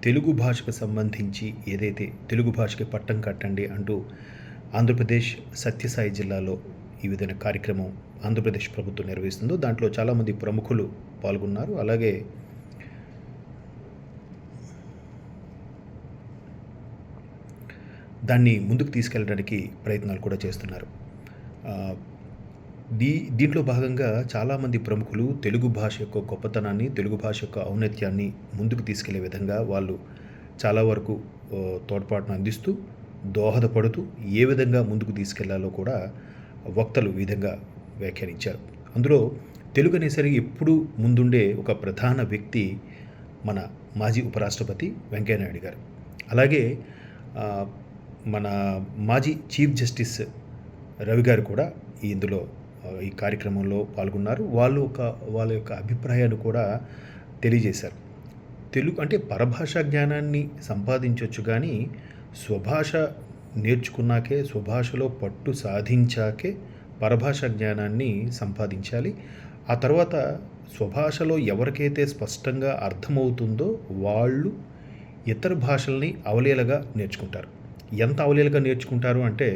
తెలుగు భాషకు సంబంధించి ఏదైతే తెలుగు భాషకి పట్టం కట్టండి అంటూ ఆంధ్రప్రదేశ్ సత్యసాయి జిల్లాలో ఈ విధమైన కార్యక్రమం ఆంధ్రప్రదేశ్ ప్రభుత్వం నిర్వహిస్తుందో దాంట్లో చాలామంది ప్రముఖులు పాల్గొన్నారు. అలాగే దాన్ని ముందుకు తీసుకెళ్ళడానికి ప్రయత్నాలు కూడా చేస్తున్నారు. దీంట్లో భాగంగా చాలామంది ప్రముఖులు తెలుగు భాష యొక్క గొప్పతనాన్ని, తెలుగు భాష యొక్క ఔన్నత్యాన్ని ముందుకు తీసుకెళ్లే విధంగా వాళ్ళు చాలా వరకు తోడ్పాటును అందిస్తూ, దోహదపడుతూ ఏ విధంగా ముందుకు తీసుకెళ్లాలో కూడా వక్తలు ఈ విధంగా వ్యాఖ్యానించారు. అందులో తెలుగు అనేసరికి ఎప్పుడూ ముందుండే ఒక ప్రధాన వ్యక్తి మన మాజీ ఉపరాష్ట్రపతి వెంకయ్యనాయుడు గారు. అలాగే మన మాజీ చీఫ్ జస్టిస్ రవి గారు కూడా ఇందులో ఈ కార్యక్రమంలో పాల్గొన్నారు. వాళ్ళ యొక్క అభిప్రాయాన్ని కూడా తెలియజేశారు. తెలుగు అంటే పరభాషా జ్ఞానాన్ని సంపాదించవచ్చు, కానీ స్వభాష నేర్చుకున్నాకే, స్వభాషలో పట్టు సాధించాకే పరభాషా జ్ఞానాన్ని సంపాదించాలి. ఆ తర్వాత స్వభాషలో ఎవరికైతే స్పష్టంగా అర్థమవుతుందో వాళ్ళు ఇతర భాషల్ని అవలీలగా నేర్చుకుంటారు. ఎంత అవలీలగా నేర్చుకుంటారు అంటే,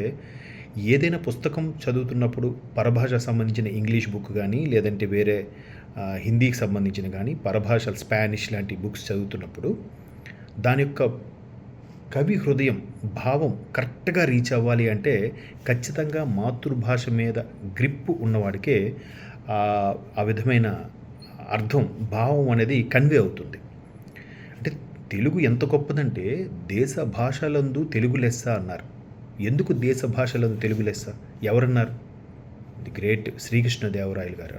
ఏదైనా పుస్తకం చదువుతున్నప్పుడు పరభాష సంబంధించిన ఇంగ్లీష్ బుక్ కానీ, లేదంటే వేరే హిందీకి సంబంధించిన కానీ పరభాష స్పానిష్ లాంటి బుక్స్ చదువుతున్నప్పుడు దాని యొక్క కవి హృదయం, భావం కరెక్ట్గా రీచ్ అవ్వాలి అంటే ఖచ్చితంగా మాతృభాష మీద గ్రిప్పు ఉన్నవాడికే ఆ విధమైన అర్థం, భావం అనేది కన్వే అవుతుంది. అంటే తెలుగు ఎంత గొప్పదంటే దేశ భాషలందు తెలుగు లెస్స అన్నారు. ఎందుకు దేశ భాషలందు తెలుగు లెస్స? ఎవరన్నారు? ది గ్రేట్ శ్రీకృష్ణదేవరాయలు గారు అన్నారు.